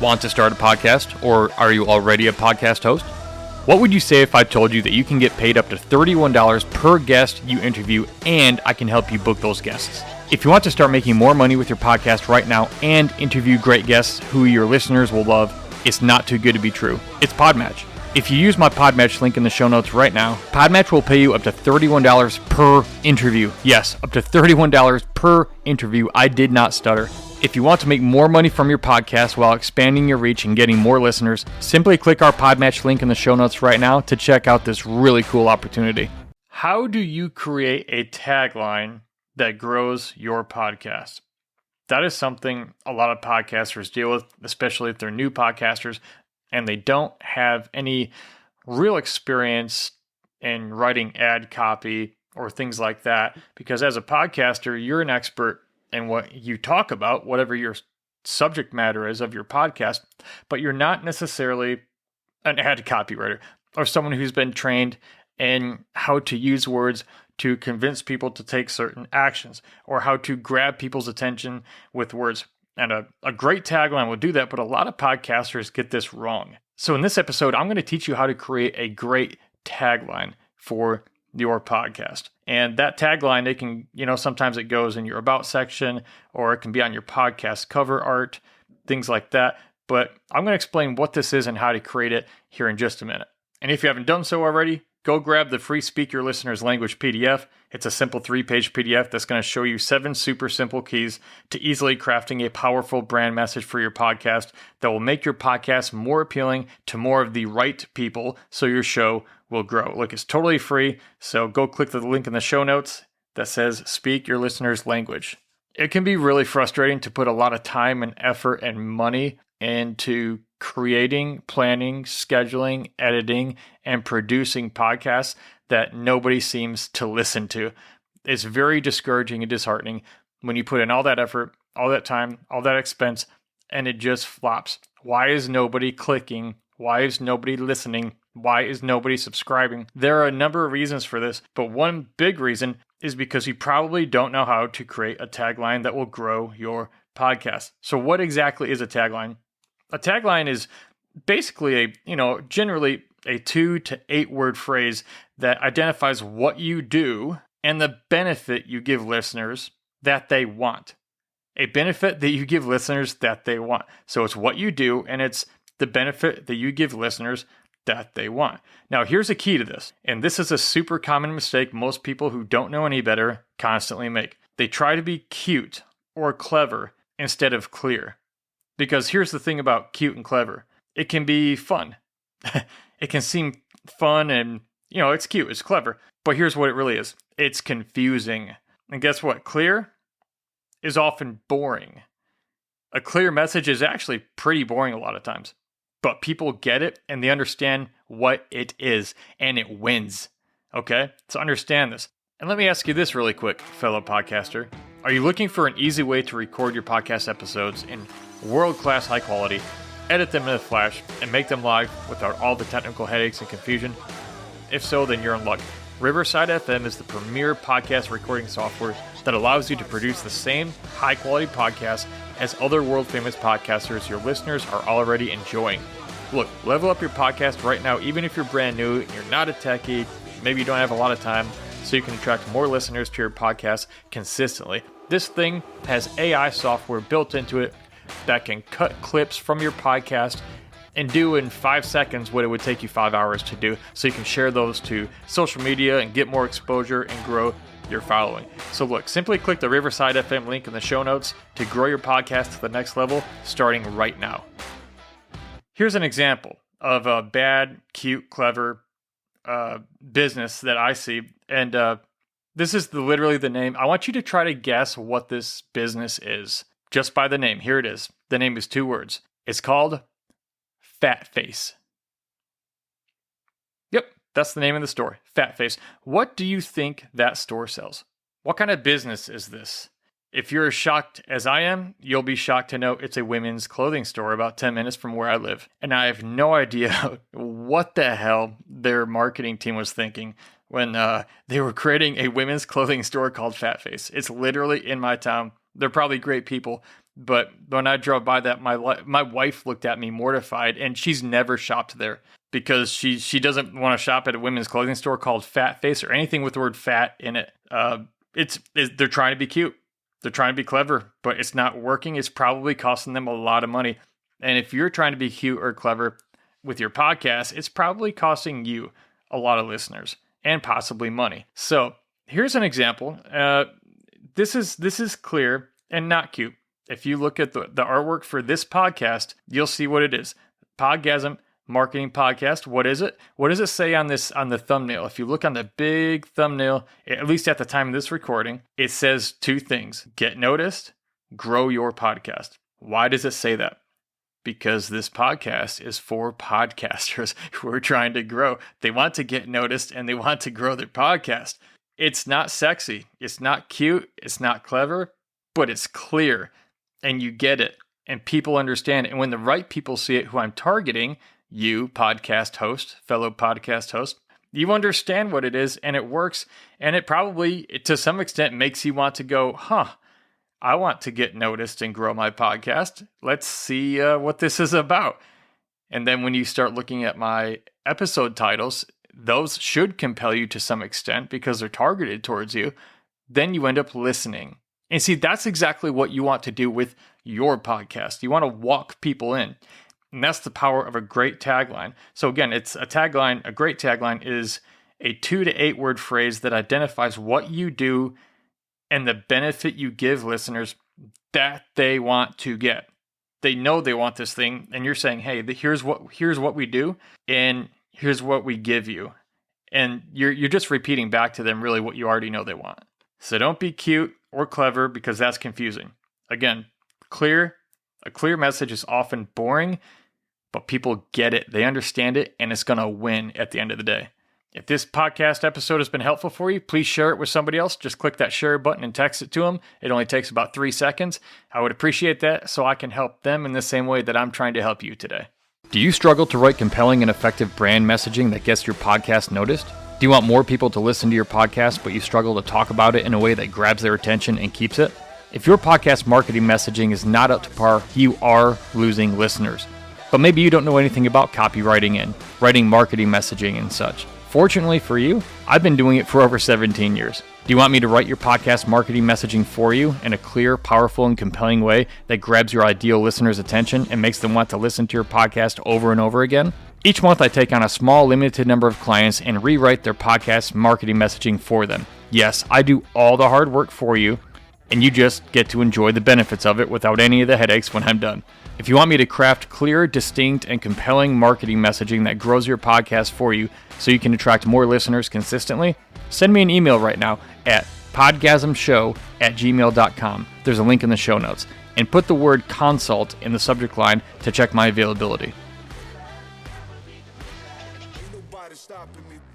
Want to start a podcast, or are you already a podcast host? What would you say if I told you that you can get paid up to $31 per guest you interview, and I can help you book those guests? If you want to start making more money with your podcast right now and interview great guests who your listeners will love, it's not too good to be true. It's Podmatch. If you use my Podmatch link in the show notes right now, Podmatch will pay you up to $31 per interview. Yes, up to $31 per interview. I did not stutter. If you want to make more money from your podcast while expanding your reach and getting more listeners, simply click our Podmatch link in the show notes right now to check out this really cool opportunity. How do you create a tagline that grows your podcast? That is something a lot of podcasters deal with, especially if they're new podcasters and they don't have any real experience in writing ad copy or things like that. Because as a podcaster, you're an expert in what you talk about, whatever your subject matter is of your podcast, but you're not necessarily an ad copywriter or someone who's been trained in how to use words to convince people to take certain actions or how to grab people's attention with words. And a great tagline will do that, but a lot of podcasters get this wrong. So in this episode, I'm going to teach you how to create a great tagline for your podcast. And that tagline, it can, sometimes it goes in your about section, or it can be on your podcast cover art, things like that. But I'm going to explain what this is and how to create it here in just a minute. And if you haven't done so already, go grab the free Speak Your Listener's Language PDF. It's a simple 3-page PDF that's going to show you 7 super simple keys to easily crafting a powerful brand message for your podcast that will make your podcast more appealing to more of the right people so your show will grow. Look, it's totally free, so go click the link in the show notes that says Speak Your Listener's Language. It can be really frustrating to put a lot of time and effort and money into creating, planning, scheduling, editing, and producing podcasts that nobody seems to listen to. It's very discouraging and disheartening when you put in all that effort, all that time, all that expense, and it just flops. Why is nobody clicking? Why is nobody listening? Why is nobody subscribing? There are a number of reasons for this, but one big reason is because you probably don't know how to create a tagline that will grow your podcast. So what exactly is a tagline? A tagline is basically generally a 2 to 8 word phrase that identifies what you do and the benefit you give listeners that they want. A benefit that you give listeners that they want. So it's what you do and it's the benefit that you give listeners that they want. Now, here's a key to this, and this is a super common mistake most people who don't know any better constantly make. They try to be cute or clever instead of clear. Because here's the thing about cute and clever. It can be fun. It can seem fun and, it's cute, it's clever. But here's what it really is. It's confusing. And guess what? Clear is often boring. A clear message is actually pretty boring a lot of times. But people get it and they understand what it is, and it wins. Okay? So understand this. And let me ask you this really quick, fellow podcaster. Are you looking for an easy way to record your podcast episodes in world-class high quality, edit them in a flash, and make them live without all the technical headaches and confusion? If so, then you're in luck. Riverside FM is the premier podcast recording software that allows you to produce the same high-quality podcasts as other world-famous podcasters your listeners are already enjoying. Look, level up your podcast right now, even if you're brand new, you're not a techie, maybe you don't have a lot of time, so you can attract more listeners to your podcast consistently. This thing has AI software built into it that can cut clips from your podcast and do in 5 seconds what it would take you 5 hours to do, so you can share those to social media and get more exposure and grow your following. So look, simply click the Riverside FM link in the show notes to grow your podcast to the next level, starting right now. Here's an example of a bad, cute, clever business that I see, and this is literally the name. I want you to try to guess what this business is just by the name. Here it is. The name is 2 words. It's called Fat Face. Yep, that's the name of the store, Fat Face. What do you think that store sells? What kind of business is this? If you're as shocked as I am, you'll be shocked to know it's a women's clothing store about 10 minutes from where I live. And I have no idea what the hell their marketing team was thinking when they were creating a women's clothing store called Fat Face. It's literally in my town. They're probably great people, But when I drove by that, my wife looked at me mortified, and she's never shopped there because she doesn't want to shop at a women's clothing store called Fat Face or anything with the word fat in it. They're trying to be cute. They're trying to be clever, but it's not working. It's probably costing them a lot of money. And if you're trying to be cute or clever with your podcast, it's probably costing you a lot of listeners and possibly money. So here's an example. This is clear and not cute. If you look at the artwork for this podcast, you'll see what it is. Podgasm Marketing Podcast. What is it? What does it say on the thumbnail? If you look on the big thumbnail, at least at the time of this recording, it says two things: get noticed, grow your podcast. Why does it say that? Because this podcast is for podcasters who are trying to grow. They want to get noticed and they want to grow their podcast. It's not sexy. It's not cute. It's not clever, but it's clear and you get it and people understand it. And when the right people see it, who I'm targeting, you podcast host, fellow podcast host, you understand what it is and it works. And it probably, to some extent, makes you want to go, I want to get noticed and grow my podcast. Let's see what this is about. And then when you start looking at my episode titles, those should compel you to some extent because they're targeted towards you. Then you end up listening. And see, that's exactly what you want to do with your podcast. You want to walk people in. And that's the power of a great tagline. So again, it's a tagline. A great tagline is a 2 to 8 word phrase that identifies what you do and the benefit you give listeners that they want to get. They know they want this thing, and you're saying, hey, here's what we do, and here's what we give you. And you're just repeating back to them really what you already know they want. So don't be cute or clever because that's confusing. Again, a clear message is often boring, but people get it. They understand it, and it's going to win at the end of the day. If this podcast episode has been helpful for you, please share it with somebody else. Just click that share button and text it to them. It only takes about 3 seconds. I would appreciate that so I can help them in the same way that I'm trying to help you today. Do you struggle to write compelling and effective brand messaging that gets your podcast noticed? Do you want more people to listen to your podcast, but you struggle to talk about it in a way that grabs their attention and keeps it? If your podcast marketing messaging is not up to par, you are losing listeners. But maybe you don't know anything about copywriting and writing marketing messaging and such. Fortunately for you, I've been doing it for over 17 years. Do you want me to write your podcast marketing messaging for you in a clear, powerful, and compelling way that grabs your ideal listener's attention and makes them want to listen to your podcast over and over again? Each month, I take on a small, limited number of clients and rewrite their podcast marketing messaging for them. Yes, I do all the hard work for you, and you just get to enjoy the benefits of it without any of the headaches when I'm done. If you want me to craft clear, distinct, and compelling marketing messaging that grows your podcast for you so you can attract more listeners consistently, send me an email right now at podgasmshow@gmail.com. There's a link in the show notes. And put the word consult in the subject line to check my availability.